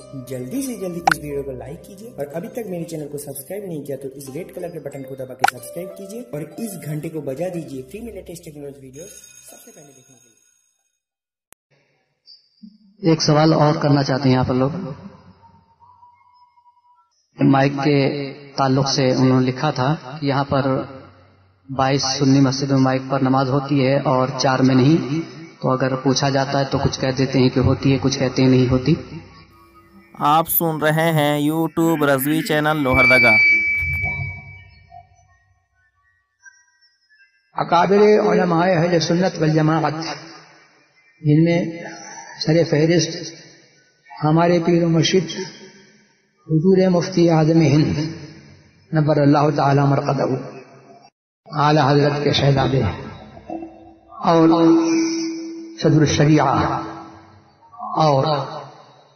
जल्दी से जल्दी इस वीडियो को लाइक कीजिए और अभी तक मेरे चैनल को सब्सक्राइब नहीं किया तो इस रेड कलर के बटन को दबा के सब्सक्राइब कीजिए और इस घंटे को बजा दीजिए फ्री में लेटेस्ट टेक्नोलॉजी वीडियो सबसे पहले देखने के लिए। एक सवाल और करना चाहते हैं यहाँ पर लोग माइक के ताल्लुक से। उन्होंने लिखा था कि यहाँ पर 22 सुन्नी मस्जिद में माइक पर नमाज होती है और 4 में नहीं, तो अगर पूछा जाता है तो कुछ कह देते हैं कि होती है, कुछ कहते हैं नहीं होती। आप सुन रहे हैं यूट्यूब रजवी चैनल लोहरदगा। अकाबिर उलमाए अहले सुन्नत वल जमाअत, जिनमें सर फहरिस्त हमारे पीर मुर्शिद हुजूर मुफ्ती आज़म हिंद नब्बर अल्लाह ताला मरक़दहू आला हज़रत के शहज़ादे और सदर शरीआ और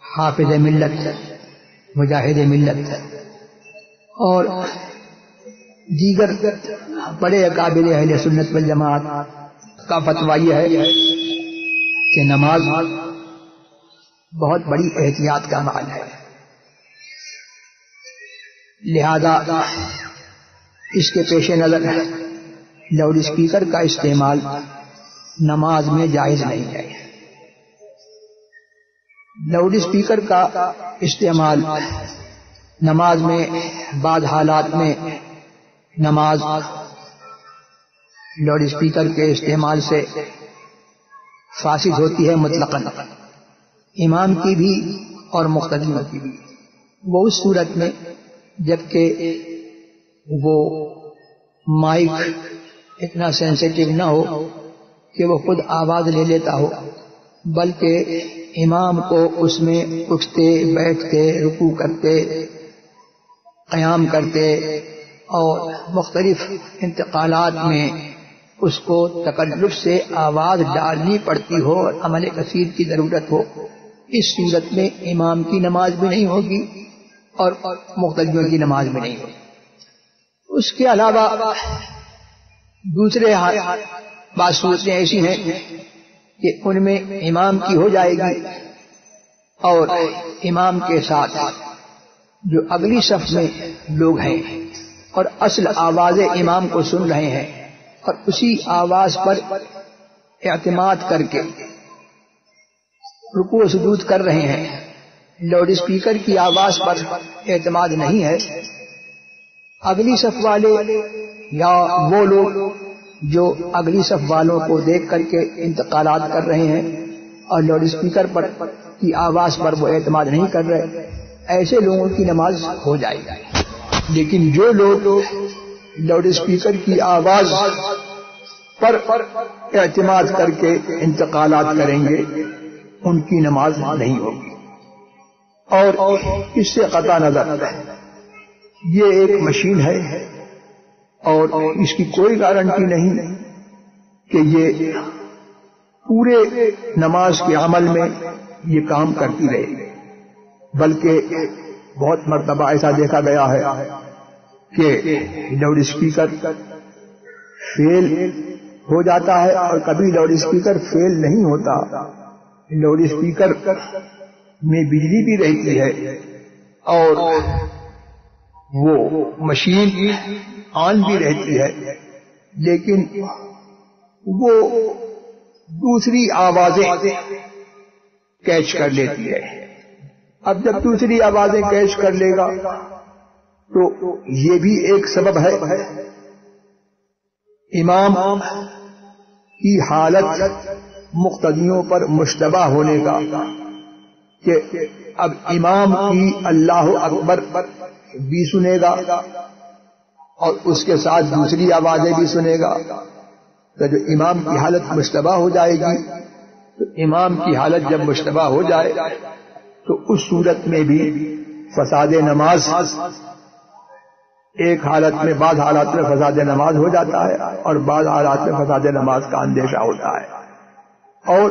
हाफिज मिल्लत मुजाहिद मिल्लत और दीगर बड़े अकाबिर अहले सुन्नत वल जमाअत का फतवा यह है कि नमाज बहुत बड़ी एहतियात का अमल है, लिहाजा इसके पेश नजर लाउड स्पीकर का इस्तेमाल नमाज में जायज नहीं है। लाउड स्पीकर का इस्तेमाल नमाज में बाद हालात में नमाज लाउड स्पीकर के इस्तेमाल से फासिद होती है मुतलकन, इमाम की भी और मुक़्तदीयों की भी। वो उस सूरत में जबकि वो माइक इतना सेंसिटिव ना हो कि वो खुद आवाज ले लेता हो, बल्कि इमाम को उसमें उठते बैठते रुकू करते क़याम करते और मुख्तलिफ इंतकालात में उसको तकल्लुफ़ से आवाज डालनी पड़ती हो और अमल कसीर की जरूरत हो। इस सूरत में इमाम की नमाज भी नहीं होगी और मुक़्तदियों की नमाज भी नहीं होगी। उसके अलावा दूसरे बात सूरतें ऐसी हैं कि उनमें इमाम की हो जाएगी और इमाम के साथ जो अगली सफ में लोग हैं और असल आवाज़ इमाम को सुन रहे हैं और उसी आवाज पर एतमाद करके रुकू सुजूद कर रहे हैं, लाउड स्पीकर की आवाज पर एतमाद नहीं है। अगली सफ वाले या वो लोग जो अगली सफ वालों को देख करके इंतकालात कर रहे हैं और लाउड स्पीकर पर की आवाज पर वो एतमाद नहीं कर रहे, ऐसे लोगों की नमाज हो जाएगी। लेकिन जो लोग लाउड स्पीकर की आवाज पर एतमाद करके इंतकालात करेंगे उनकी नमाज नहीं होगी। और इससे कता नजर ये एक मशीन है और इसकी कोई गारंटी नहीं कि ये पूरे नमाज के अमल में ये काम करती रहेगी, बल्कि बहुत मर्तबा ऐसा देखा गया है कि लाउड स्पीकर फेल हो जाता है और कभी लाउड स्पीकर फेल नहीं होता। लाउड स्पीकर में बिजली भी रहती है और वो मशीन ऑन भी रहती है, लेकिन वो दूसरी आवाजें कैच कर लेती है। अब जब दूसरी आवाजें कैच कर लेगा तो ये भी एक सबब है इमाम की हालत मुक़्तदियों पर मुश्तबा होने का कि अब इमाम की अल्लाह अकबर भी सुनेगा और उसके साथ दूसरी आवाजें भी सुनेगा, तो जो इमाम की हालत मुश्तबा हो जाएगी, तो इमाम की हालत जब मुश्तबा हो जाए तो उस सूरत में भी फसाद नमाज एक हालत में, बाद हालात में फसाद नमाज हो जाता है और बाद हालात में फसाद नमाज का अंदेशा होता है। और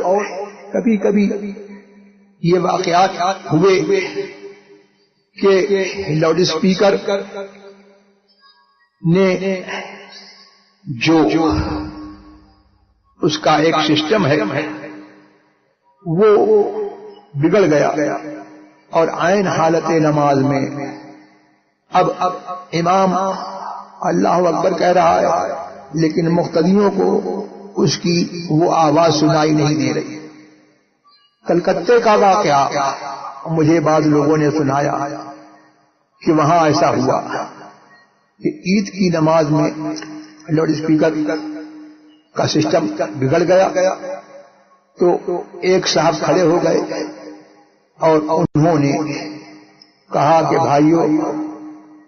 कभी कभी ये वाक़यात हुए कि लाउड स्पीकर ने जो उसका एक सिस्टम है वो बिगड़ गया اور عین حالت نماز میں اب امام اللہ اکبر کہہ رہا ہے لیکن مقتدیوں کو اس کی وہ آواز سنائی نہیں دے رہی. کلکتے کا واقعہ مجھے بعض لوگوں نے سنایا کہ وہاں ایسا ہوا کہ عید کی نماز میں لاؤڈ اسپیکر کا سسٹم بگڑ گیا تو ایک صاحب کھڑے ہو گئے اور انہوں نے کہا کہ بھائیو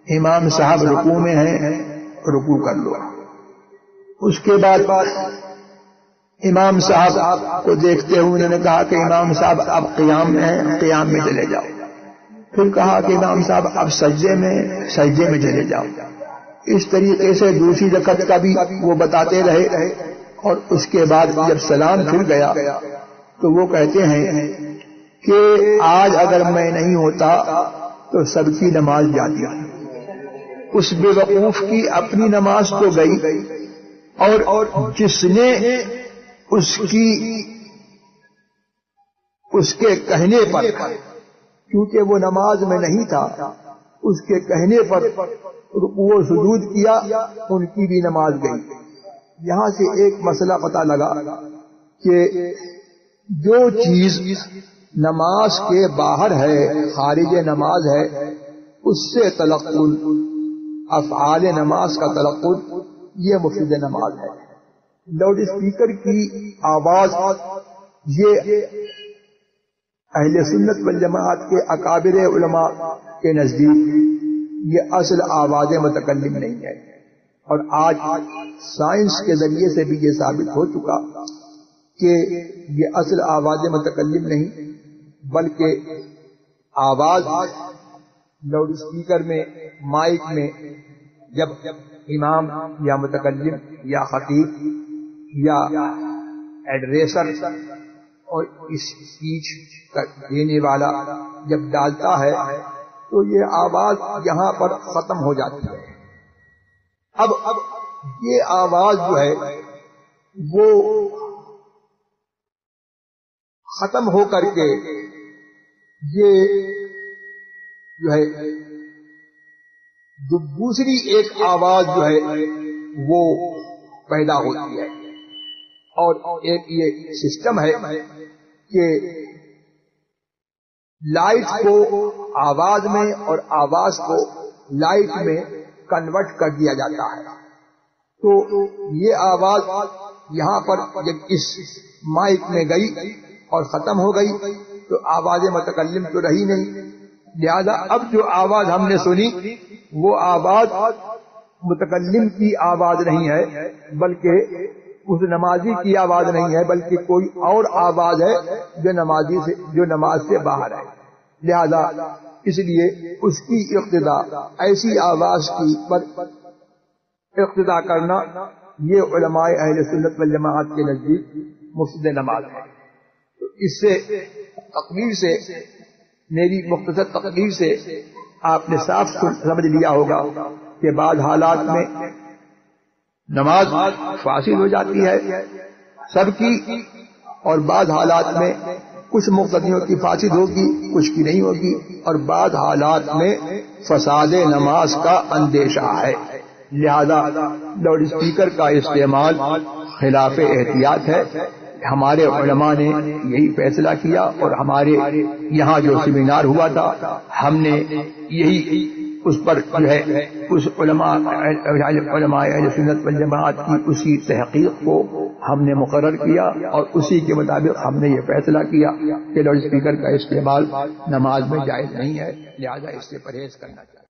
امام صاحب رکوع میں ہیں رکوع کر لو. اس کے بعد امام صاحب کو دیکھتے ہوئے انہوں نے کہا کہ امام صاحب اب قیام میں ہیں قیام میں چلے جاؤ. پھر کہا کہ امام صاحب اب سجدے میں چلے جاؤ. اس طریقے سے دوسری رکعت کا بھی وہ بتاتے رہے اور اس کے بعد جب سلام پھر گیا تو وہ کہتے ہیں کہ آج اگر میں نہیں ہوتا تو سب کی نماز جاتی. اس بے وقوف کی اپنی نماز تو گئی اور جس نے اس کے کہنے پر کیونکہ وہ نماز میں نہیں تھا اس کے کہنے پر رکوع و سجود کیا ان کی بھی نماز گئی. یہاں سے ایک مسئلہ پتہ لگا کہ جو چیز نماز کے باہر ہے خارج نماز ہے اس سے تلقل افعال نماز کا تلقل یہ مفسد نماز ہے. لاؤڈ اسپیکر کی آواز یہ اہل سنت والجماعت کے اکابر علماء کے نزدیک یہ اصل آواز متکلم نہیں ہے اور آج سائنس کے ذریعے سے بھی یہ ثابت ہو چکا کہ یہ اصل آواز متکلم نہیں بلکہ آواز لاؤڈ اسپیکر میں مائک میں جب امام یا متکلم یا خطیب یا ایڈریسر اور اسپیچ دینے والا جب ڈالتا ہے تو یہ آواز یہاں پر ختم ہو جاتی ہے. اب یہ آواز جو ہے وہ ختم ہو کر کے یہ جو ہے دوسری ایک آواز جو ہے وہ پیدا ہوتی ہے اور ایک یہ سسٹم ہے کہ لائٹ کو آواز میں اور آواز کو لائٹ میں کنورٹ کر دیا جاتا ہے. تو یہ آواز یہاں پر جب اس مائک میں گئی اور ختم ہو گئی تو آواز متکلم تو رہی نہیں. لہذا اب جو آواز ہم نے سنی وہ آواز متکلم کی آواز نہیں ہے بلکہ اس نمازی کی آواز نہیں ہے بلکہ کوئی اور آواز ہے جو نماز سے باہر ہے. لہذا اس لیے اس کی اقتدا ایسی آواز کی پر اقتدا کرنا یہ علماء اہل سنت والجماعت کے نزدیک مفسد نماز ہے. تو اس سے تقریر سے میری مختصر تقریر سے آپ نے صاف سمجھ لیا ہوگا کہ بعض حالات میں نماز فاسد ہو جاتی ہے سب کی اور بعض حالات میں کچھ مقتدیوں کی فاسد ہوگی کچھ کی نہیں ہوگی اور بعض حالات میں فساد نماز کا اندیشہ ہے. لہذا لاؤڈ اسپیکر کا استعمال خلاف احتیاط ہے. ہمارے علماء نے یہی فیصلہ کیا اور ہمارے یہاں جو سیمینار ہوا تھا ہم نے یہی اس پر جو ہے اس علماء اہل سنت والجماعت کی اسی تحقیق کو ہم نے مقرر کیا اور اسی کے مطابق ہم نے یہ فیصلہ کیا کہ لاؤڈ اسپیکر کا استعمال نماز میں جائز نہیں ہے. لہذا اس سے پرہیز کرنا چاہیے.